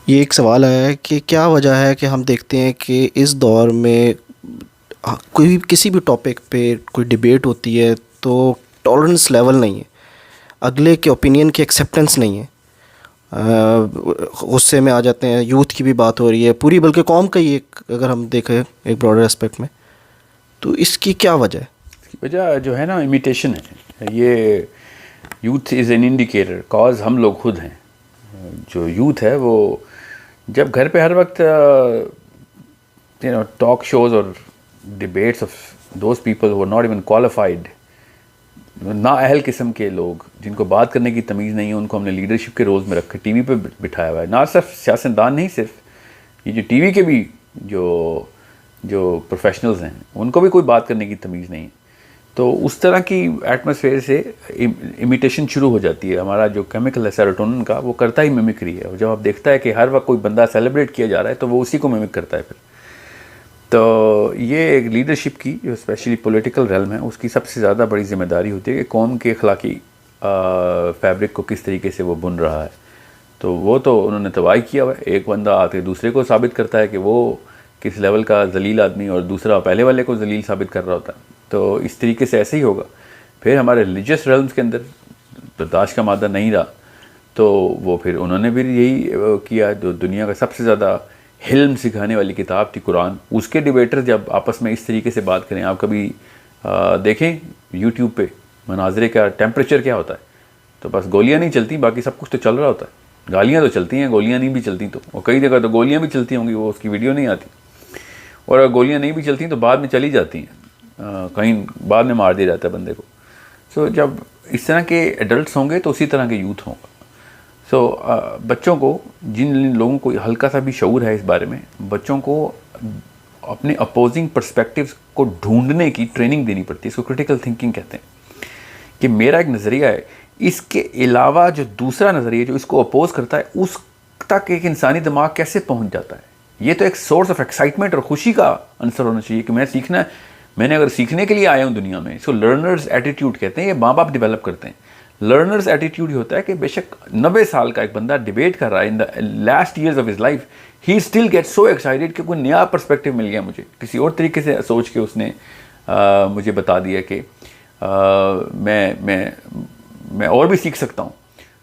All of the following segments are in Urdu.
یہ ایک سوال ہے کہ کیا وجہ ہے کہ ہم دیکھتے ہیں کہ اس دور میں کوئی بھی کسی بھی ٹاپک پہ کوئی ڈبیٹ ہوتی ہے تو ٹالرنس لیول نہیں ہے، اگلے کے اوپینین کی ایکسیپٹنس نہیں ہے، غصے میں آ جاتے ہیں. یوتھ کی بھی بات ہو رہی ہے پوری، بلکہ قوم کا ہی ایک اگر ہم دیکھیں ایک براڈر اسپیکٹ میں، تو اس کی کیا وجہ ہے؟ اس کی وجہ جو ہے نا امیٹیشن ہے. یہ youth is an indicator, cause ہم لوگ خود ہیں. جو یوتھ ہے وہ جب گھر پہ ہر وقت ٹاک شوز اور debates of those people who not even qualified, نااہل قسم کے لوگ جن کو بات کرنے کی تمیز نہیں ہے، ان کو ہم نے لیڈرشپ کے رولز میں رکھ کے ٹی وی پہ بٹھایا ہوا ہے. نہ صرف سیاستدان نہیں، صرف یہ جو ٹی وی کے بھی جو پروفیشنلز ہیں ان کو بھی کوئی بات کرنے کی تمیز نہیں ہے. تو اس طرح کی ایٹماسفیئر سے امیٹیشن شروع ہو جاتی ہے. ہمارا جو کیمیکل ہے سیروٹونن کا، وہ کرتا ہی میمکری ہے. اور جب آپ دیکھتا ہے کہ ہر وقت کوئی بندہ سیلیبریٹ کیا جا رہا ہے تو وہ اسی کو میمک کرتا ہے پھر. تو یہ ایک لیڈرشپ کی جو اسپیشلی پولیٹیکل ریلم ہے، اس کی سب سے زیادہ بڑی ذمہ داری ہوتی ہے کہ قوم کے اخلاقی فیبرک کو کس طریقے سے وہ بن رہا ہے. تو وہ تو انہوں نے تباہی کیا ہوا ہے. ایک بندہ آ کے دوسرے کو ثابت کرتا ہے کہ وہ کس لیول کا ذلیل آدمی، اور دوسرا پہلے والے کو ذلیل ثابت کر رہا ہوتا ہے. تو اس طریقے سے ایسے ہی ہوگا. پھر ہمارے ریلیجس ریلمز کے اندر برداشت کا مادہ نہیں رہا، تو وہ پھر انہوں نے بھی یہی کیا. جو دنیا کا سب سے زیادہ حلم سکھانے والی کتاب تھی قرآن، اس کے ڈیبیٹر جب آپس میں اس طریقے سے بات کریں، آپ کبھی دیکھیں یوٹیوب پہ مناظرے کا ٹیمپریچر کیا ہوتا ہے. تو بس گولیاں نہیں چلتی، باقی سب کچھ تو چل رہا ہوتا ہے. گالیاں تو چلتی ہیں، گولیاں نہیں بھی چلتی تو، اور کئی جگہ تو گولیاں بھی چلتی ہوں گی، وہ اس کی ویڈیو نہیں آتی. اور اگر گولیاں نہیں بھی چلتی تو بعد میں چلی جاتی ہیں، کہیں بعد میں مار دیا جاتا ہے بندے کو. سو جب اس طرح کے ایڈلٹس ہوں گے تو اسی طرح کے یوتھ ہوں گا. سو بچوں کو، جن لوگوں کو ہلکا سا بھی شعور ہے اس بارے میں، بچوں کو اپنے اپوزنگ پرسپیکٹیوز کو ڈھونڈنے کی ٹریننگ دینی پڑتی ہے. اس کو کرٹیکل تھنکنگ کہتے ہیں، کہ میرا ایک نظریہ ہے، اس کے علاوہ جو دوسرا نظریہ جو اس کو اپوز کرتا ہے، اس تک ایک انسانی دماغ کیسے پہنچ جاتا ہے. یہ تو ایک سورس آف ایکسائٹمنٹ اور خوشی کا عنصر ہونا چاہیے کہ میں سیکھنا ہے. میں نے اگر سیکھنے کے لیے آیا ہوں دنیا میں، اس کو لرنرز ایٹیٹیوڈ کہتے ہیں. یہ ماں باپ ڈیولپ کرتے ہیں. لرنرز ایٹیٹیوڈ یہ ہوتا ہے کہ بے شک 90 سال کا ایک بندہ ڈیبیٹ کر رہا ہے in the last years of his life, he still get so excited کہ کوئی نیا پرسپیکٹیو مل گیا مجھے، کسی اور طریقے سے سوچ کے اس نے مجھے بتا دیا کہ میں اور بھی سیکھ سکتا ہوں.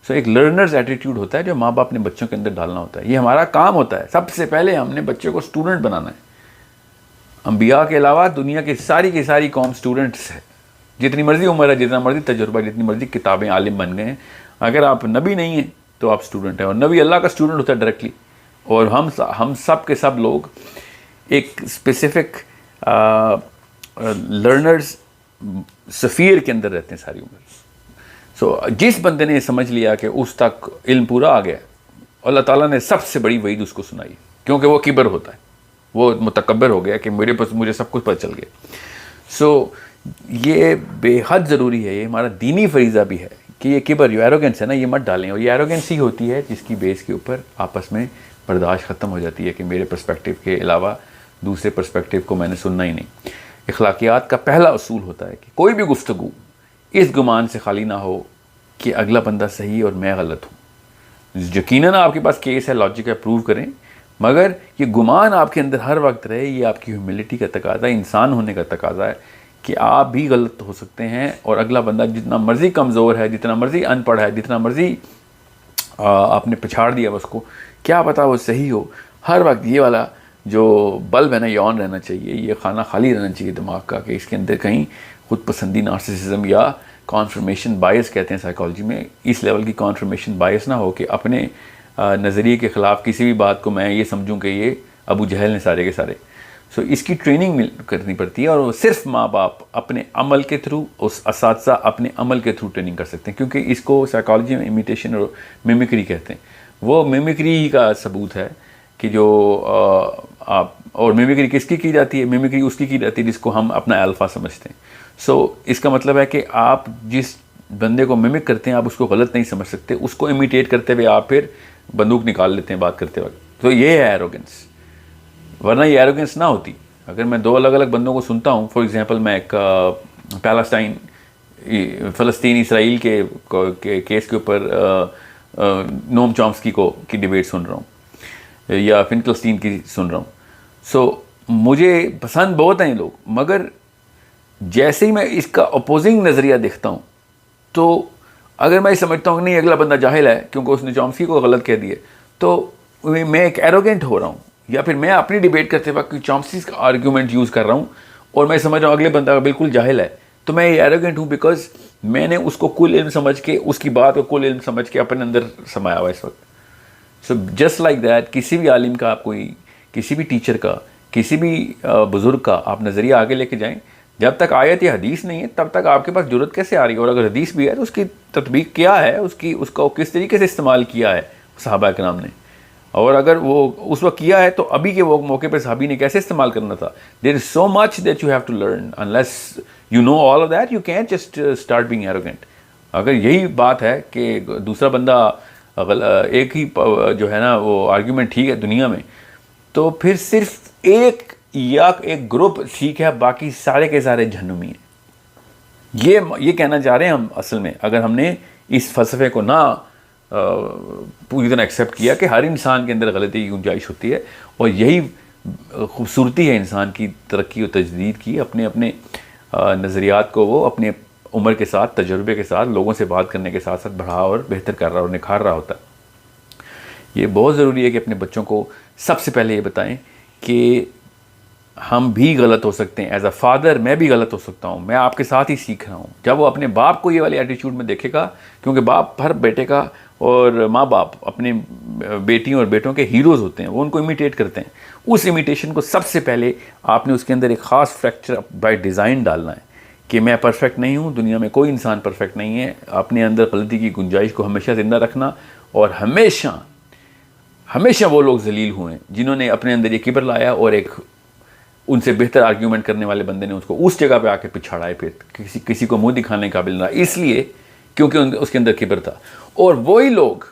سو ایک لرنرز ایٹیٹیوڈ ہوتا ہے جو ماں باپ نے بچوں کے اندر ڈالنا ہوتا ہے. یہ ہمارا کام ہوتا ہے. سب سے پہلے ہم نے بچے کو اسٹوڈنٹ بنانا ہے. انبیاء کے علاوہ دنیا کی ساری قوم اسٹوڈنٹس ہے. جتنی مرضی عمر ہے، جتنا مرضی تجربہ، جتنی مرضی کتابیں، عالم بن گئے ہیں، اگر آپ نبی نہیں ہیں تو آپ اسٹوڈنٹ ہیں. اور نبی اللہ کا اسٹوڈنٹ ہوتا ہے ڈائریکٹلی. اور ہم سب کے سب لوگ ایک اسپیسیفک لرنرز سفیر کے اندر رہتے ہیں ساری عمر. سو جس بندے نے یہ سمجھ لیا کہ اس تک علم پورا آ گیا، اللہ تعالیٰ نے سب سے بڑی وعید اس کو سنائی، کیونکہ وہ کبر ہوتا ہے، وہ متکبر ہو گیا کہ مجھے سب کچھ پتہ چل گیا. سو یہ بے حد ضروری ہے، یہ ہمارا دینی فریضہ بھی ہے کہ یہ کبر، جو ایروگنس ہے نا، یہ مت ڈالیں. اور یہ ایروگنس ہی ہوتی ہے جس کی بیس کے اوپر آپس میں برداشت ختم ہو جاتی ہے کہ میرے پرسپیکٹیو کے علاوہ دوسرے پرسپیکٹیو کو میں نے سننا ہی نہیں. اخلاقیات کا پہلا اصول ہوتا ہے کہ کوئی بھی گفتگو اس گمان سے خالی نہ ہو کہ اگلا بندہ صحیح اور میں غلط ہوں. یقیناً آپ کے پاس کیس ہے، لاجک ہے، پروو کریں، مگر یہ گمان آپ کے اندر ہر وقت رہے. یہ آپ کی ہیوملٹی کا تقاضا ہے، انسان ہونے کا تقاضا ہے کہ آپ بھی غلط ہو سکتے ہیں، اور اگلا بندہ جتنا مرضی کمزور ہے، جتنا مرضی ان پڑھ ہے، جتنا مرضی آپ نے پچھاڑ دیا اس کو، کیا پتہ وہ صحیح ہو. ہر وقت یہ والا جو بلب ہے نا، یہ آن رہنا چاہیے. یہ خانہ خالی رہنا چاہیے دماغ کا کہ اس کے اندر کہیں خود پسندی نارسسزم یا کانفرمیشن بائس کہتے ہیں سائیکالوجی میں، اس لیول کی کانفرمیشن بائس نہ ہو کہ اپنے نظریے کے خلاف کسی بھی بات کو میں یہ سمجھوں کہ یہ ابو جہل نے سارے کے سارے. سو اس کی ٹریننگ کرنی پڑتی ہے، اور وہ صرف ماں باپ اپنے عمل کے تھرو، اس اساتذہ اپنے عمل کے تھرو ٹریننگ کر سکتے ہیں. کیونکہ اس کو سائیکالوجی میں امیٹیشن اور میمکری کہتے ہیں. وہ میمکری ہی کا ثبوت ہے کہ جو آپ، اور میمکری کس کی جاتی ہے؟ میمکری اس کی جاتی ہے جس کو ہم اپنا الفا سمجھتے ہیں. سو اس کا مطلب ہے کہ آپ جس بندے کو میمک کرتے ہیں، آپ اس کو غلط نہیں سمجھ سکتے. اس کو امیٹیٹ کرتے ہوئے آپ پھر بندوق نکال لیتے ہیں بات کرتے وقت. تو یہ ہے ایروگنس. ورنہ یہ ایروگنس نہ ہوتی. اگر میں دو الگ الگ بندوں کو سنتا ہوں، فار ایگزامپل میں ایک فلسطین اسرائیل کے کیس کے اوپر نوم چامسکی کی ڈیبیٹ سن رہا ہوں، یا فنکلسٹین کی سن رہا ہوں. سو مجھے پسند بہت ہیں یہ لوگ, مگر جیسے ہی میں اس کا اپوزنگ نظریہ دیکھتا ہوں تو اگر میں سمجھتا ہوں کہ نہیں اگلا بندہ جاہل ہے کیونکہ اس نے چامسکی کو غلط کہہ دیا, تو میں ایک ایروگینٹ ہو رہا ہوں, یا پھر میں اپنی ڈیبیٹ کرتے وقت چامسکی کا آرگیومنٹ یوز کر رہا ہوں اور میں سمجھ رہا ہوں اگلے بندہ بالکل جاہل ہے, تو میں ایروگینٹ ہوں بیکاز میں نے اس کو کل علم سمجھ کے, اس کی بات کو کل علم سمجھ کے اپنے اندر سمایا ہوا اس وقت. سو جسٹ لائک دیٹ, کسی بھی عالم کا آپ کوئی, کسی بھی ٹیچر کا, کسی بھی بزرگ کا آپ نظریہ آگے لے کے جائیں, جب تک آیت یا حدیث نہیں ہے تب تک آپ کے پاس ضرورت کیسے آ رہی ہے, اور اگر حدیث بھی ہے تو اس کی تطبیق کیا ہے, اس کا کس طریقے سے استعمال کیا ہے صحابہ کرام نے, اور اگر وہ اس وقت کیا ہے تو ابھی کے وہ موقع پہ صحابی نے کیسے استعمال کرنا تھا. There is so much that you have to learn, unless you know all of that you can't just start being arrogant. اگر یہی بات ہے کہ دوسرا بندہ ایک ہی جو ہے نا وہ آرگیومنٹ ٹھیک ہے دنیا میں, تو پھر صرف ایک یا ایک گروپ ٹھیک ہے, باقی سارے کے سارے جہنمی ہیں. یہ کہنا چاہ رہے ہیں ہم اصل میں, اگر ہم نے اس فلسفے کو نہ پوری طرح ایکسیپٹ کیا کہ ہر انسان کے اندر غلطی کی گنجائش ہوتی ہے, اور یہی خوبصورتی ہے انسان کی ترقی و تجدید کی, اپنے اپنے نظریات کو وہ اپنے عمر کے ساتھ, تجربے کے ساتھ, لوگوں سے بات کرنے کے ساتھ ساتھ بڑھا اور بہتر کر رہا اور نکھار رہا ہوتا ہے. یہ بہت ضروری ہے کہ اپنے بچوں کو سب سے پہلے یہ بتائیں کہ ہم بھی غلط ہو سکتے ہیں. ایز اے فادر میں بھی غلط ہو سکتا ہوں, میں آپ کے ساتھ ہی سیکھ رہا ہوں. جب وہ اپنے باپ کو یہ والے ایٹیچیوڈ میں دیکھے گا, کیونکہ باپ ہر بیٹے کا اور ماں باپ اپنے بیٹیوں اور بیٹوں کے ہیروز ہوتے ہیں, وہ ان کو امیٹیٹ کرتے ہیں. اس امیٹیشن کو سب سے پہلے آپ نے اس کے اندر ایک خاص فریکچر بائی ڈیزائن ڈالنا ہے کہ میں پرفیکٹ نہیں ہوں, دنیا میں کوئی انسان پرفیکٹ نہیں ہے. اپنے اندر غلطی کی گنجائش کو ہمیشہ زندہ رکھنا, اور ہمیشہ وہ لوگ ذلیل ہوئے جنہوں نے اپنے اندر یہ کبر لایا اور ایک ان سے بہتر آرگیومنٹ کرنے والے بندے نے اس کو اس جگہ پہ آ کے پچھاڑا ہے, پھر کسی کو منہ دکھانے کے قابل نہ, اس لیے کیونکہ اس کے اندر کبر تھا. اور وہی لوگ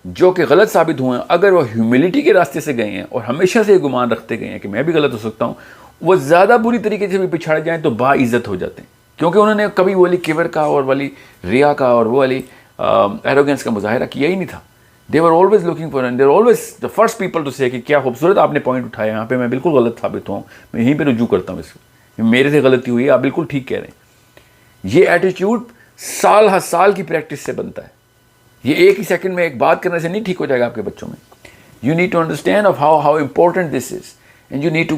جو کہ غلط ثابت ہوئے ہیں, اگر وہ ہیوملٹی کے راستے سے گئے ہیں اور ہمیشہ سے یہ گمان رکھتے گئے ہیں کہ میں بھی غلط ہو سکتا ہوں, وہ زیادہ بری طریقے سے بھی پچھاڑے جائیں تو باعزت ہو جاتے ہیں, کیونکہ انہوں نے کبھی وہ والی کبر کا اور والی ریا کا اور وہ والی ایروگنس کا مظاہرہ کیا ہی نہیں تھا. They were always looking for, and they were always the first people to say کہ کیا خوبصورت آپ نے پوائنٹ اٹھایا, یہاں پہ میں بالکل غلط ثابت ہوں, میں یہیں پہ رجوع کرتا ہوں, اس کو میرے سے غلطی ہوئی ہے, آپ بالکل ٹھیک کہہ رہے ہیں. یہ ایٹیچیوڈ سال ہر سال کی پریکٹس سے بنتا ہے. یہ ایک ہی سیکنڈ میں ایک بات کرنے سے نہیں ٹھیک ہو جائے گا آپ کے بچوں میں. You need to understand of how important this is, and you need to,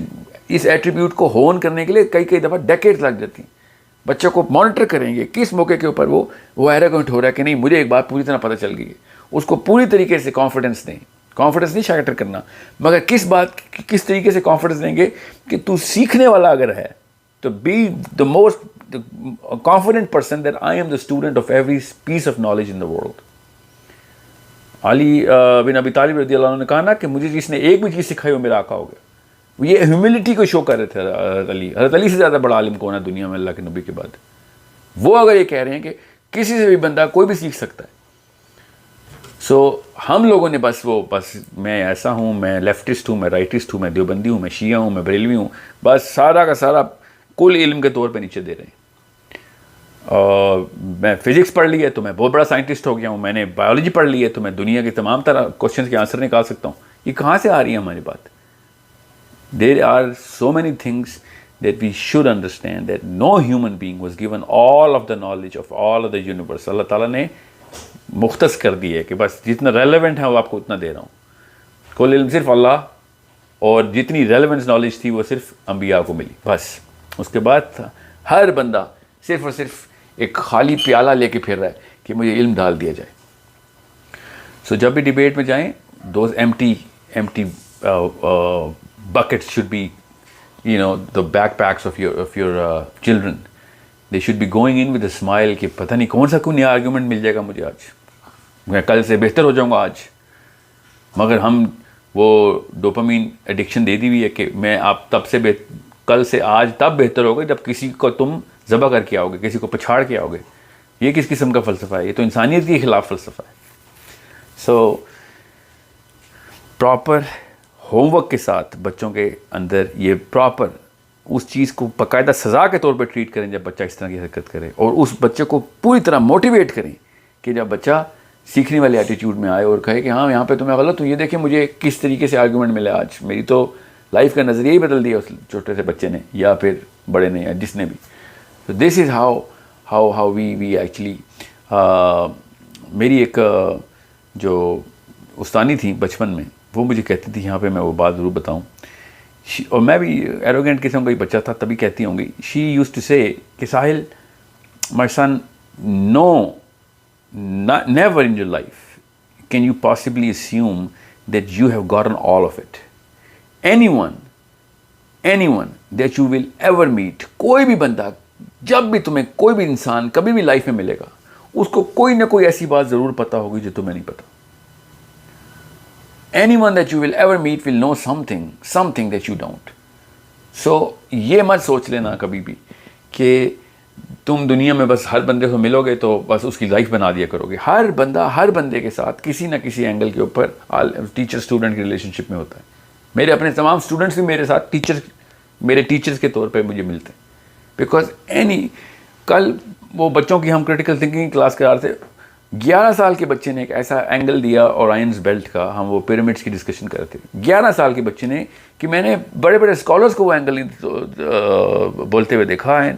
اس ایٹریبیوٹ کو ہون کرنے کے لیے کئی دفعہ ڈیکیڈز لگ جاتی ہیں. بچوں کو مانیٹر کریں گے کس موقع کے اوپر وہ ایروگنٹ ہو رہا ہے کہ نہیں مجھے ایک بات پوری طرح پتہ چل گئی ہے, اس کو پوری طریقے سے کانفیڈنس دیں. کانفیڈنس نہیں شاٹر کرنا, مگر کس طریقے سے کانفیڈنس دیں گے کہ تو سیکھنے والا اگر ہے تو be the most confident person that I am the student of every piece of knowledge in the world. Ali bin Abi Talib رضی اللہ عنہ نے کہا نا کہ مجھے جس نے ایک بھی چیز سکھائی وہ میرا آقا ہو گیا. یہ ہیوملٹی کو شو کر رہے تھے حضرت علی سے زیادہ بڑا عالم کون ہے دنیا میں اللہ کے نبی کے بعد. وہ اگر یہ کہہ رہے ہیں کہ کسی سے بھی بندہ کوئی بھی سیکھ سکتا ہے, سو ہم لوگوں نے بس میں ایسا ہوں, میں لیفٹسٹ ہوں, میں رائٹسٹ ہوں, میں دیوبندی ہوں, میں شیعہ ہوں, میں بریلوی ہوں, بس سارا کا سارا کل علم کے طور پہ نیچے دے رہے ہیں. اور میں فزکس پڑھ لی ہے تو میں بہت بڑا سائنٹسٹ ہو گیا ہوں, میں نے بایولوجی پڑھ لی ہے تو میں دنیا کے تمام طرح کوشچنس کے آنسر نکال سکتا ہوں. یہ کہاں سے آ رہی ہے ہماری بات؟ There are so many things that we should understand that no human being was given all of the knowledge of all of the universe. اللہ تعالیٰ نے مختص کر دی ہے کہ بس جتنا ریلیونٹ ہے وہ آپ کو اتنا دے رہا ہوں. کل علم صرف اللہ, اور جتنی ریلیونس نالج تھی وہ صرف انبیاء کو ملی بس. اس کے بعد ہر بندہ صرف اور صرف ایک خالی پیالہ لے کے پھر رہا ہے کہ مجھے علم ڈال دیا جائے. سو جب بھی ڈیبیٹ میں جائیں, those empty buckets should be, the backpacks of your children. They should be going in with a smile کہ پتہ نہیں کون سا کوئی نیا آرگیومنٹ مل جائے گا مجھے آج, میں کل سے بہتر ہو جاؤں گا آج. مگر ہم وہ ڈوپامین ایڈکشن دے دی ہوئی ہے کہ میں آپ کل سے آج تب بہتر ہوگا جب کسی کو تم ذبح کر کے آؤ گے, کسی کو پچھاڑ کے آؤ گے. یہ کس قسم کا فلسفہ ہے؟ یہ تو انسانیت کے خلاف فلسفہ ہے. سو پراپر ہوم ورک کے ساتھ بچوں کے اندر یہ پراپر اس چیز کو باقاعدہ سزا کے طور پہ ٹریٹ کریں جب بچہ اس طرح کی حرکت کرے, اور اس بچے کو پوری طرح موٹیویٹ کریں کہ جب بچہ سیکھنے والے ایٹیٹیوڈ میں آئے اور کہے کہ ہاں یہاں پہ تو میں غلط ہوں, یہ دیکھیں مجھے کس طریقے سے آرگومنٹ ملا آج, میری تو لائف کا نظریہ ہی بدل دیا اس چھوٹے سے بچے نے یا پھر بڑے نے یا جس نے بھی. تو دس از ہاؤ وی ایکچولی. میری ایک جو استانی تھی بچپن میں, وہ مجھے کہتی تھی, یہاں پہ میں وہ بات ضرور بتاؤں, اور میں بھی ایروگینٹ قسم کا ہی بچہ تھا تبھی کہتی ہوں گی, شی یوز ٹو سے کہ ساحل مائی سن, نو never in your life can you possibly assume that you have gotten all of it. Anyone that you will ever meet, کوئی بھی بندہ, جب بھی تمہیں کوئی بھی انسان کبھی بھی لائف میں ملے گا, اس کو کوئی نہ کوئی ایسی بات ضرور پتا ہوگی جو تمہیں نہیں پتا. Anyone that you will ever meet will know something that you don't. So یہ مت سوچ لینا کبھی بھی کہ تم دنیا میں بس ہر بندے سے ملو گے تو بس اس کی لائف بنا دیا کرو گے. ہر بندہ ہر بندے کے ساتھ کسی نہ کسی اینگل کے اوپر ٹیچر اسٹوڈنٹ کی ریلیشن شپ میں ہوتا ہے. میرے اپنے تمام اسٹوڈنٹس بھی میرے ساتھ میرے ٹیچرس کے طور پہ مجھے ملتے ہیں. بیکاز کل وہ بچوں کی ہم کریٹیکل تھنکنگ کلاس کرا رہے تھے, 11 سال کے بچے نے ایک ایسا اینگل دیا اورائنز بیلٹ کا, ہم وہ پیرامڈس کی ڈسکشن کر رہے تھے, 11 سال کے بچے نے, کہ میں نے بڑے بڑے اسکالرس کو وہ اینگل بولتے ہوئے دیکھا ہے,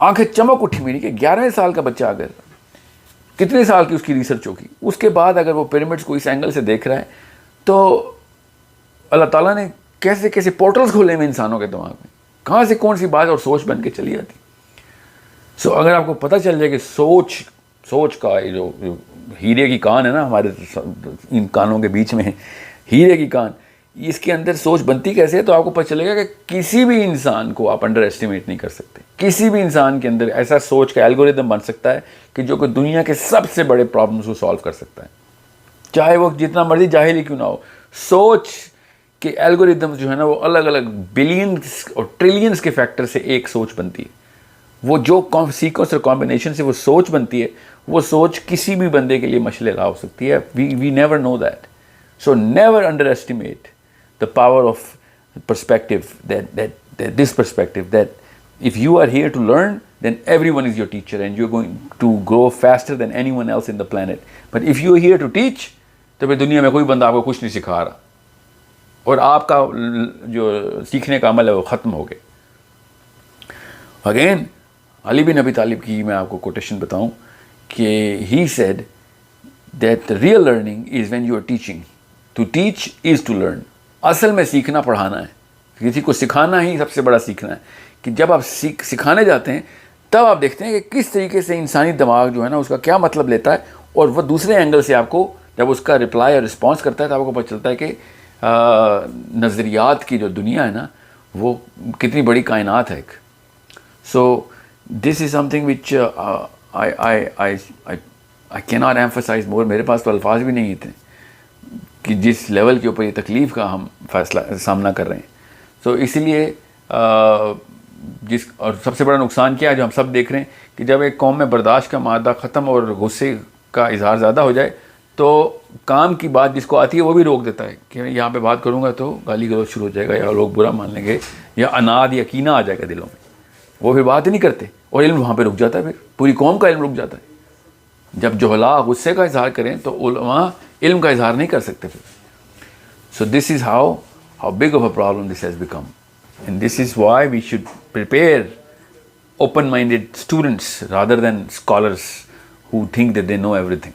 آنکھیں چمک اٹھی میری کہ 11 سال کا بچہ اگر کتنے سال کی اس کی ریسرچ ہوگی, اس کے بعد اگر وہ پیرامڈس کو اس اینگل سے دیکھ رہا ہے تو اللہ تعالیٰ نے کیسے کیسے پورٹلز کھولے ہوئے انسانوں کے دماغ میں, کہاں سے کون سی بات اور سوچ بن کے چلی آتی. سو اگر آپ کو پتہ چل جائے کہ سوچ کا جو ہیرے کی کان ہے نا ہمارے ان کانوں کے بیچ میں, ہیرے کی کان, اس کے اندر سوچ بنتی کیسے ہے, تو آپ کو پتہ چلے گا کہ کسی بھی انسان کو آپ انڈر ایسٹیمیٹ نہیں کر سکتے. کسی بھی انسان کے اندر ایسا سوچ کا الگوریدم بن سکتا ہے کہ جو کہ دنیا کے سب سے بڑے پرابلمس کو سالو کر سکتا ہے, چاہے وہ جتنا مرضی جاہل ہی کیوں نہ ہو. سوچ کے الگوریدمس جو ہے نا وہ الگ الگ بلینس اور ٹریلینس کے فیکٹر سے ایک سوچ بنتی ہے. وہ جو سیکوینس اور کمبینیشن سے وہ سوچ بنتی ہے, وہ سوچ کسی بھی بندے کے لیے مشعل راہ ہو سکتی ہے. We never know that. So never underestimate the power of perspective, that this perspective, that if you are here to learn, then everyone is your teacher and you're going to grow faster than anyone else in the planet. But if you're here to teach, تو پھر دنیا میں کوئی بندہ آپ کو کچھ نہیں سکھا رہا اور آپ کا جو سیکھنے کا عمل ہے وہ ختم ہو گیا. اگین علی بن ابی طالب کی میں آپ کو کوٹیشن بتاؤں کہ he said that the real learning is when you are teaching. To teach is to learn. اصل میں سیکھنا پڑھانا ہے, کسی کو سکھانا ہی سب سے بڑا سیکھنا ہے. کہ جب آپ سکھانے جاتے ہیں تب آپ دیکھتے ہیں کہ کس طریقے سے انسانی دماغ جو ہے نا اس کا کیا مطلب لیتا ہے, اور وہ دوسرے اینگل سے آپ کو جب اس کا رپلائی اور رسپانس کرتا ہے تو آپ کو پتہ چلتا ہے کہ نظریات کی جو دنیا ہے نا وہ کتنی بڑی کائنات ہے ایک. سو دس از سم تھنگ وچ آئی کی ناٹ ایمفسائز مور. میرے پاس تو الفاظ بھی نہیں تھے کہ جس لیول کے اوپر یہ تکلیف کا ہم فیصلہ سامنا کر رہے ہیں. تو اسی لیے اور سب سے بڑا نقصان کیا ہے جو ہم سب دیکھ رہے ہیں کہ جب ایک قوم میں برداشت کا مادہ ختم اور غصے کا اظہار زیادہ ہو جائے تو کام کی بات جس کو آتی ہے وہ بھی روک دیتا ہے کہ میں یہاں پہ بات کروں گا تو گالی گلوچ شروع ہو جائے گا یا لوگ برا مان لیں گے یا اناد یا کینہ آ جائے گا دلوں میں, وہ پھر بات ہی نہیں کرتے اور علم وہاں پہ رک جاتا ہے, پھر پوری قوم کا علم رک جاتا ہے. جب جہلا غصے کا اظہار کریں تو علماء علم کا اظہار نہیں کر سکتے پھر. So this is how big of a problem this has become, and this is why we should prepare open-minded students rather than scholars who think that they know everything.